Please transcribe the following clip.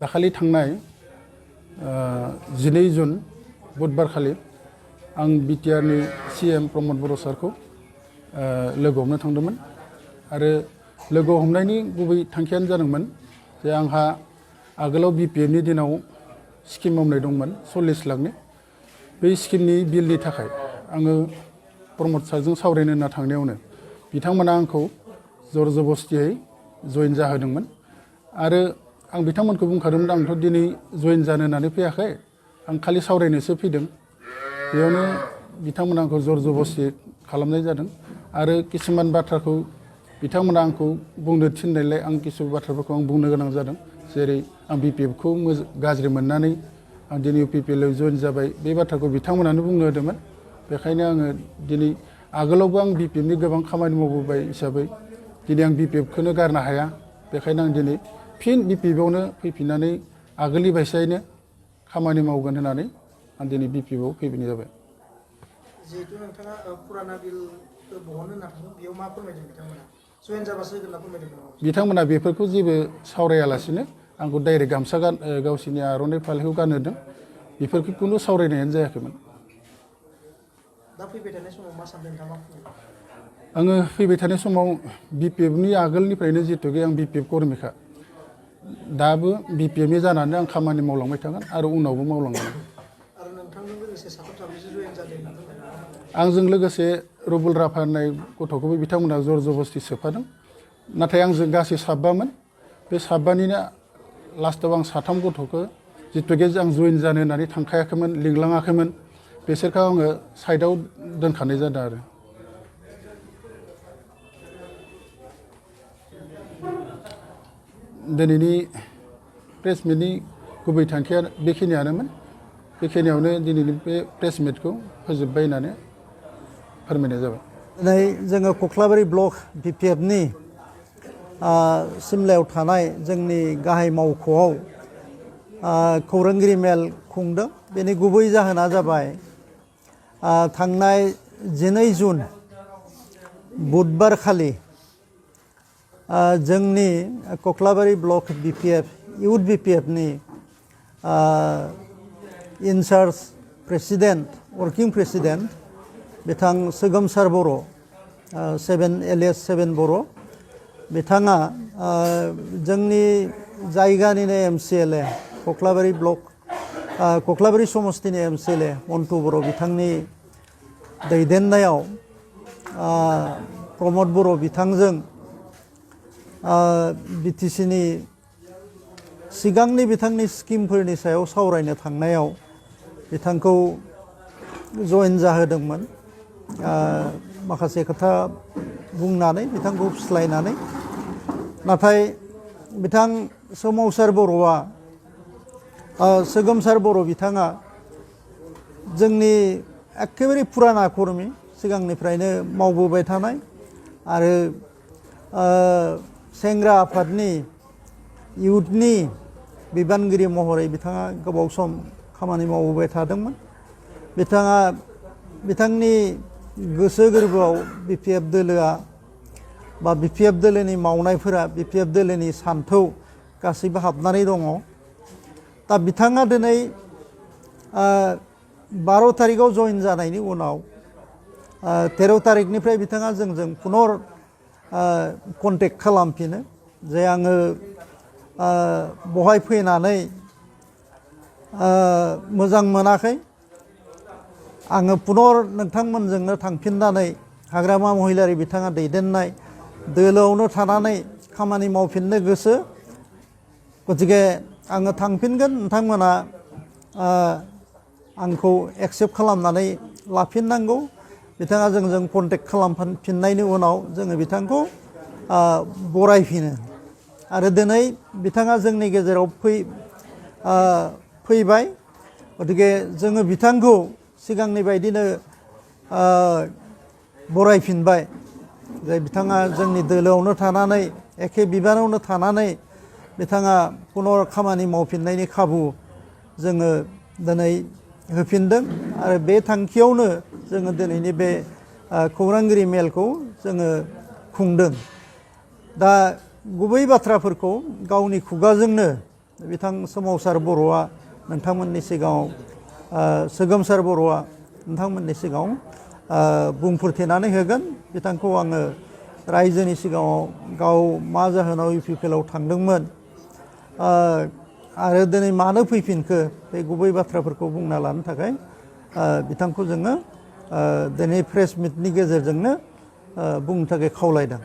दाखालि थांनाय 12 जुन बुधबार खालि आं बिटिआरनि सीएम प्रमद बर' सारखौ लोगो हमनो थांदोंमोन आरो लोगो हमनायनि गुबै थांखियानो जादोंमोन जे आंहा आगोलाव बिपिएफनि दिनाव स्किम मावनाय दंमोन 40 लाखनि बे स्किमनि बिलनि थाखाय आङो प्रमद सारजों सावरायनो होनना थांनायावनो बिथांमोना आंखौ जर जबस्तियै जइन जाहोदोंमोन आरो आं बिथांमोनखौ बुंखादोंमोन आंथ' दिनै जइन जानो होननानै फैयाखै आं खालि सावरायनोसो फैदों बेयावनो बिथांमोना आंखौ जर जबस्ति खालामनाय जादों आरो किसुमान बाथ्राखौ बिथांमोना आंखौ बुंनो थिननायलाय आं किसु बाथ्राफोरखौ आं बुंनो गोनां जादों जेरै आं बिपिएफखौ गाज्रि मोननानै आं दिनै इउपिपिएलआव जइन जाबाय बे बाथ्राखौ बिथांमोनानो बुंनो होदोंमोन बेखायनो आङो दिनै आगोलावबो आं बिपिएफनि गोबां खामानि मावबोबाय हिसाबै दिनै आं बिपिएफखौनो गारनो हाया बेखायनो आं दिनै फिन बिपिएफआवनो फैफिननानै आगोलनि बायसायैनो खामानि मावगोन होननानै आं दिनै बिपिएफआव फैफिननाय जाबाय जिहेतु नोंथाङा पुराना बिल बहननो होनना थांदों बेयाव मा फोरमायदों बिथांमोना जइन जाबासो होगोन होनना फोरमायदों बिथांमोना बेफोरखौ जेबो सावरायालासिनो आंखौ डाइरेक्ट गामसा गावसोरनि आर'नाइ फालिखौ गानहोदों बेफोरखौ खुनु सावरायनायानो जायाखैमोन दा फैबाय थानाय समाव मा सानदों नोंथाङा आङो फैबाय थानाय समाव बिपिएफनि आगोलनिफ्रायनो जिहेतुके आं बिपिएफ कर्मिखा दाबो बिपिएफनि जानानै आं खामानि मावलांबाय थागोन आरो उनावबो मावलांगोन आरो नोंथांजों लोगोसे साथाम साब्रैसो जइन जादों आंजों लोगोसे रुबुल राफा होननाय गथ'खौबो बिथांमोना जर जबस्ति सोफादों नाथाय आंजों गासै साबामोन बे साबानिनो लास्टआव आं साथाम गथ'खौ जितुके आं जइन जानो होननानै थांखायाखैमोन लिंलाङाखैमोन बिसोरखौ आङो साइडआव दोनखानाय जादों आरो दिनैनि प्रेस मिटनि गुबै थांखिया बेखिनियानोमोन बेखिनियावनो दिनैनि बे प्रेस मिटखौ फोजोबबाय होननानै फोरमायनाय जाबाय दिनै जोङो कख्लाबारि ब्लक बिपिएफनि सिमलायाव थानाय जोंनि गाहाय मावख'आव खौरांगिरि मेल खुंदों बेनि गुबै जाहोना जाबाय थांनाय 12 जुन बुधबार खालि जोंनि कख्लाबारि ब्लक बिपिएफ इउथ बिपिएफनि इनचार्ज प्रेसिडेन्ट वर्किं प्रेसिडेन्ट बिथां सोगोमसार बर' 7 एलियास 7 बर' बिथाङा जोंनि जायगानिनो एमसिएलए कख्लाबारि ब्लक कख्लाबारि समस्तिनि एमसिएलए अन्टु बर' बिथांनि दैदेननायाव प्रमद बर' बिथांजों बिटिसिनि सिगांनि बिथांनि स्किमफोरनि सायाव सावरायनो थांनायाव बिथांखौ जइन जाहोदोंमोन माखासे खोथा बुंनानै बिथांखौ फुस्लायनानै नाथाय बिथां सोमावसार बर'आ सोगोमसार बर' बिथाङा जोंनि एखेबारे फुराना कर्मि सिगांनिफ्रायनो मावबोबाय थानाय आरो सेंग्रा आफादनि इउथनि बिबानगिरि महरै बिथाङा गोबाव सम खामानि मावबोबाय थादोंमोन बिथाङा बिथांनि गोसो गोरबोआव बिपिएफ दोलोआ बा बिपिएफ दोलोनि मावनायफोरा बिपिएफ दोलोनि सान्थौ गासैबो हाबनानै दङ दा बिथाङा दिनै 12 तारिखआव जइन जानायनि उनाव 13 तारिखनिफ्राय बिथाङा जोंजों पुनर कन्टेक्ट खालामफिनो जे आङो बहाय फैनानै मोजां मोनाखै आङो पुनर नोंथांमोनजोंनो थांफिननानै हाग्रामा महिलारि बिथाङा दैदेननाय दोलोआवनो थानानै खामानि मावफिननो गोसो गतिके आङो थांफिनगोन नोंथांमोना आंखौ एक्सेप्ट खालामनानै लाफिननांगौ बिथाङा जोंजों कन्टेक्ट खालामफिननायनि उनाव जोङो बिथांखौ बरायफिनो आरो दिनै बिथाङा जोंनि गेजेराव फैबाय गतिके जोङो बिथांखौ सिगांनि बायदिनो बरायफिनबाय जे बिथाङा जोंनि दोलोआवनो थानानै एखे बिबानावनो थानानै बिथाङा पुनर खामानि मावफिननायनि खाबु जोङो दिनै होफिनदों आरो बे थांखियावनो जोङो दिनैनि बे खौरांगिरि मेलखौ जोङो खुंदों दा गुबै बाथ्राफोरखौ गावनि खुगाजोंनो बिथां सोमावसार बर'आ नोंथांमोननि सिगाङाव सोगोमसार बर'आ नोंथांमोननि सिगाङाव बुंफोरथिनानै होगोन बिथांखौ आङो रायजोनि सिगाङाव गाव मा जाहोनाव UPPL आव थांदोंमोन आरो दिनै मानो फैफिनखो बे गुबै बाथ्राफोरखौ बुंना लानो थाखाय बिथांखौ जोङो दिनै प्रेस मिटनि गेजेरजोंनो बुंनो थाखाय खावलायदों।